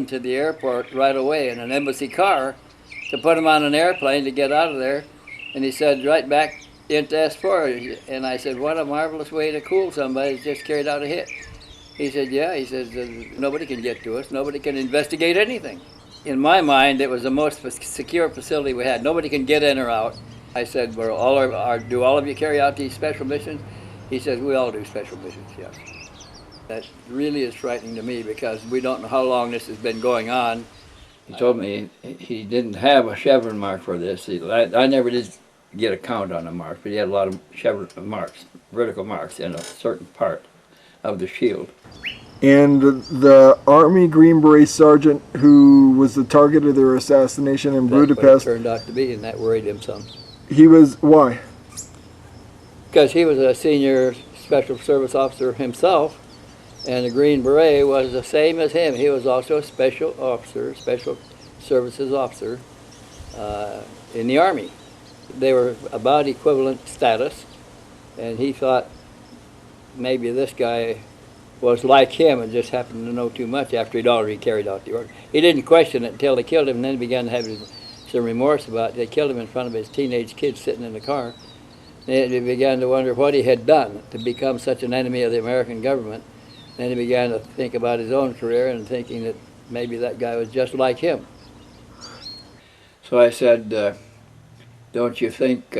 to the airport right away in an embassy car to put him on an airplane to get out of there. And he said, right back into S4. And I said, what a marvelous way to cool somebody, just carried out a hit. He said, yeah, he says, nobody can get to us, nobody can investigate anything. In my mind, it was the most secure facility we had. Nobody can get in or out. I said, well, do all of you carry out these special missions? He says, we all do special missions, yes. That really is frightening to me because we don't know how long this has been going on. He told me he didn't have a chevron mark for this. I never did get a count on the marks, but he had a lot of chevron marks, vertical marks in a certain part of the shield. And the Army Green Beret sergeant who was the target of their assassination in Budapest. That's what it turned out to be, and that worried him some. He was, why? Because he was a senior special service officer himself, and the Green Beret was the same as him. He was also a special officer, special services officer in the Army. They were about equivalent status, and he thought maybe this guy was like him and just happened to know too much after he'd already carried out the order. He didn't question it until they killed him, and then began to have some remorse about it. They killed him in front of his teenage kids sitting in the car. And he began to wonder what he had done to become such an enemy of the American government. Then he began to think about his own career and thinking that maybe that guy was just like him. So I said, don't you think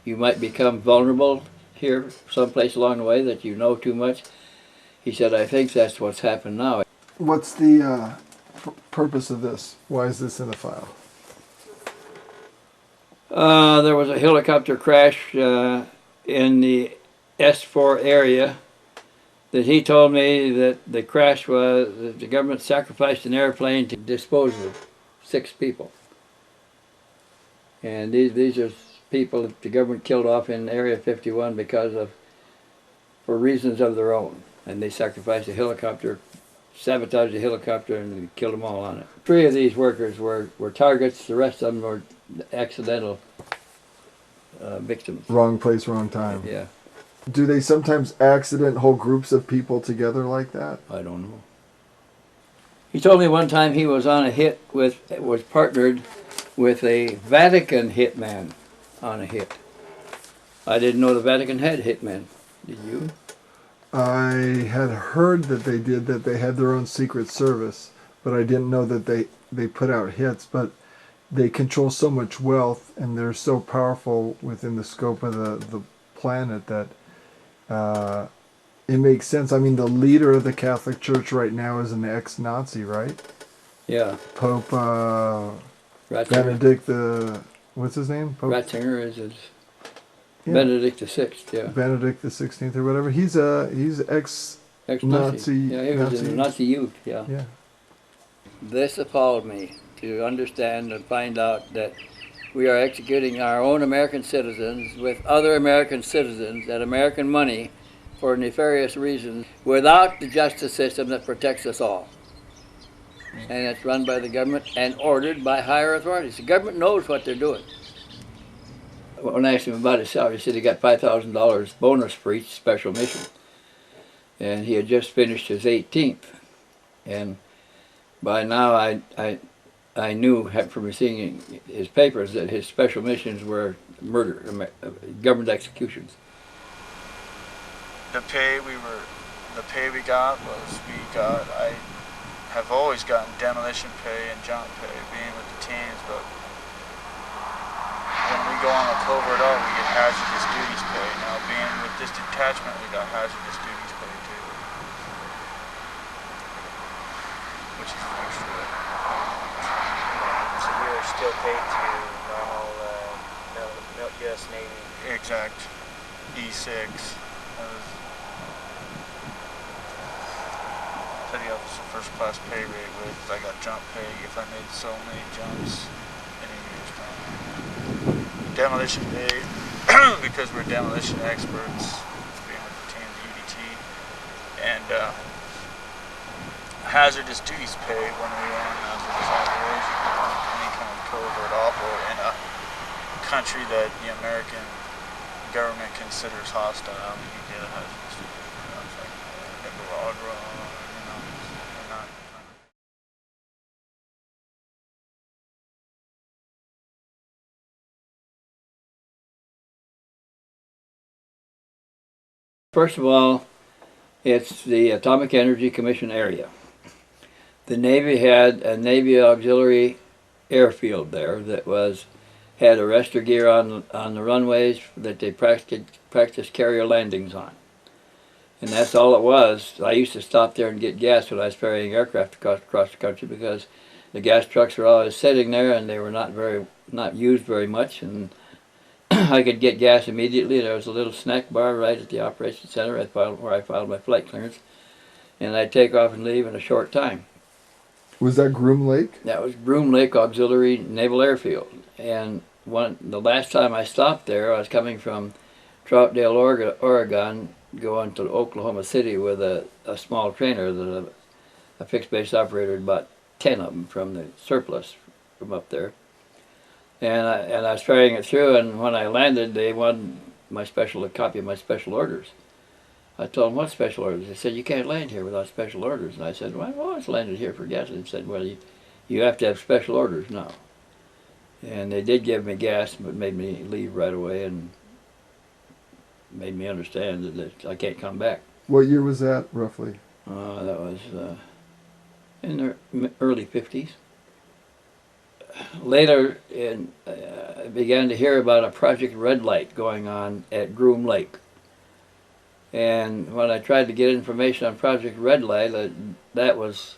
you might become vulnerable here someplace along the way, that you know too much? He said, I think that's what's happened now. What's the purpose of this? Why is this in the file? There was a helicopter crash in the S4 area that he told me that the crash was that the government sacrificed an airplane to dispose of 6 people. And these are people that the government killed off in Area 51 for reasons of their own. And they sacrificed a helicopter, sabotaged a helicopter, and killed them all on it. 3 of these workers were targets. The rest of them were accidental victims. Wrong place, wrong time. Yeah. Do they sometimes accident whole groups of people together like that? I don't know. He told me one time he was on a hit was partnered with a Vatican hitman on a hit. I didn't know the Vatican had hitmen. Did you? I had heard that they did, that they had their own secret service, but I didn't know that they put out hits. But they control so much wealth, and they're so powerful within the scope of the planet that it makes sense. I mean, the leader of the Catholic Church right now is an ex-Nazi, right? Yeah. Pope Benedict what's his name? Pope Ratzinger is his. Yeah. Benedict the XVI, yeah. Benedict the XVI or whatever. He's ex-Nazi. Yeah, he was in Nazi youth, yeah. Yeah. This appalled me to understand and find out that we are executing our own American citizens with other American citizens at American money for nefarious reasons without the justice system that protects us all. And it's run by the government and ordered by higher authorities. The government knows what they're doing. When I asked him about his salary, he said he got $5,000 bonus for each special mission. And he had just finished his 18th. And by now I knew from seeing his papers that his special missions were murder, government executions. The pay we got was I have always gotten demolition pay and jump pay being with the teams, but when we go on a covert out, we get hazardous duties pay. Now, being with this detachment, we got hazardous duties pay too, which is extra. So we are still paid to normal U.S. Navy. Exact. E6. Petty officer first class pay rate with I got jump pay if I made so many jumps in a year's time. Demolition pay because we're demolition experts, being with the team, the UDT, and hazardous duties pay when we run hazardous operations, any kind of covert operation in a country that the American government considers hostile. You get a hazardous duties, like Nicaragua. First of all, it's the Atomic Energy Commission area. The Navy had a Navy auxiliary airfield there that had arrestor gear on the runways that they practiced carrier landings on. And that's all it was. I used to stop there and get gas when I was ferrying aircraft across the country because the gas trucks were always sitting there and they were not used very much, and I could get gas immediately. There was a little snack bar right at the operations center where I filed my flight clearance, and I'd take off and leave in a short time. Was that Groom Lake? That was Groom Lake Auxiliary Naval Airfield. And the last time I stopped there, I was coming from Troutdale, Oregon, going to Oklahoma City with a small trainer that a fixed base operator had bought 10 of them from the surplus from up there. And I was ferrying it through, and when I landed, they wanted a copy of my special orders. I told them, what special orders? They said, you can't land here without special orders. And I said, well, I've always landed here for gas. And they said, well, you have to have special orders now. And they did give me gas, but made me leave right away and made me understand that I can't come back. What year was that, roughly? That was in the early 50s. Later, I began to hear about a Project Redlight going on at Groom Lake. And when I tried to get information on Project Redlight, that was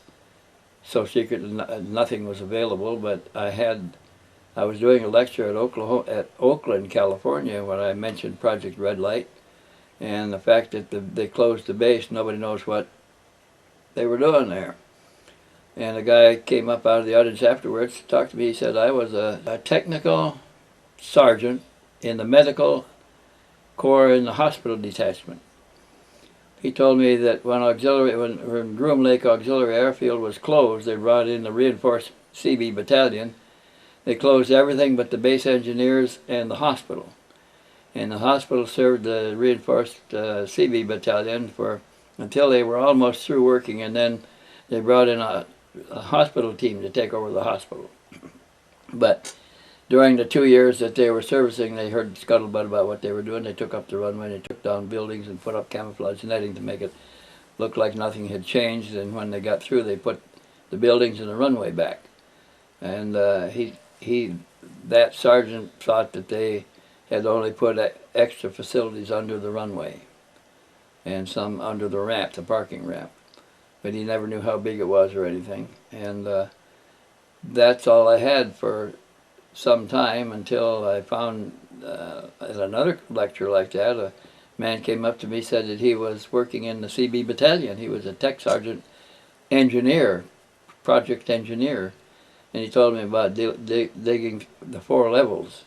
so secret that nothing was available. But I was doing a lecture at Oakland, California, when I mentioned Project Redlight, and the fact that they closed the base, nobody knows what they were doing there. And a guy came up out of the audience afterwards to talk to me. He said I was a technical sergeant in the medical corps in the hospital detachment. He told me that when Groom Lake Auxiliary Airfield was closed, they brought in the reinforced CB battalion. They closed everything but the base engineers and the hospital. And the hospital served the reinforced CB battalion until they were almost through working, and then they brought in a hospital team to take over the hospital. But during the 2 years that they were servicing, they heard scuttlebutt about what they were doing. They took up the runway, they took down buildings and put up camouflage netting to make it look like nothing had changed. And when they got through, they put the buildings and the runway back. And that sergeant thought that they had only put extra facilities under the runway and some under the ramp, the parking ramp. But he never knew how big it was or anything. And that's all I had for some time until I found at another lecture like that, a man came up to me, said that he was working in the CB battalion. He was a tech sergeant engineer, project engineer, and he told me about digging the 4 levels.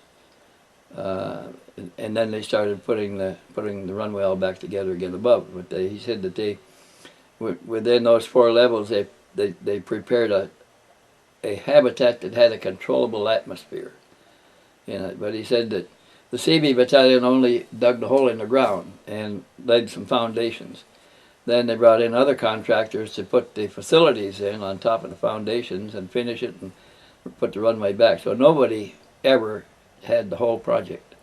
And then they started putting the runway all back together again above. But he said that within those 4 levels, they prepared a habitat that had a controllable atmosphere in it. But he said that the CB battalion only dug the hole in the ground and laid some foundations. Then they brought in other contractors to put the facilities in on top of the foundations and finish it and put the runway back. So nobody ever had the whole project.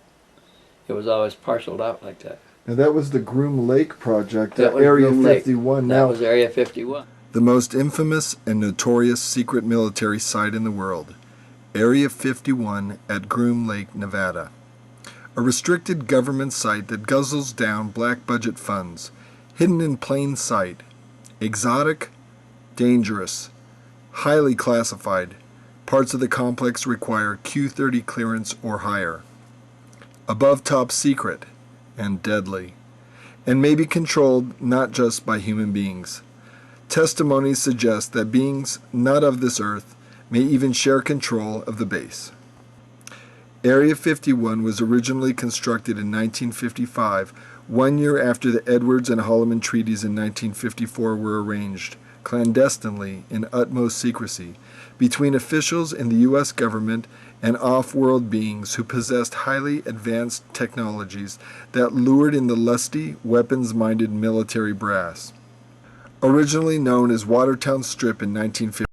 It was always parceled out like that. Now that was the Groom Lake project, That was Area Groom Lake. 51. That was Area 51. The most infamous and notorious secret military site in the world, Area 51 at Groom Lake, Nevada. A restricted government site that guzzles down black budget funds, hidden in plain sight, exotic, dangerous, highly classified. Parts of the complex require Q-30 clearance or higher. Above top secret and deadly, and may be controlled not just by human beings. Testimonies suggest that beings not of this earth may even share control of the base. Area 51 was originally constructed in 1955, 1 year after the Edwards and Holloman treaties in 1954 were arranged, clandestinely in utmost secrecy, between officials in the U.S. government and off-world beings who possessed highly advanced technologies that lured in the lusty, weapons-minded military brass. Originally known as Watertown Strip in 1950.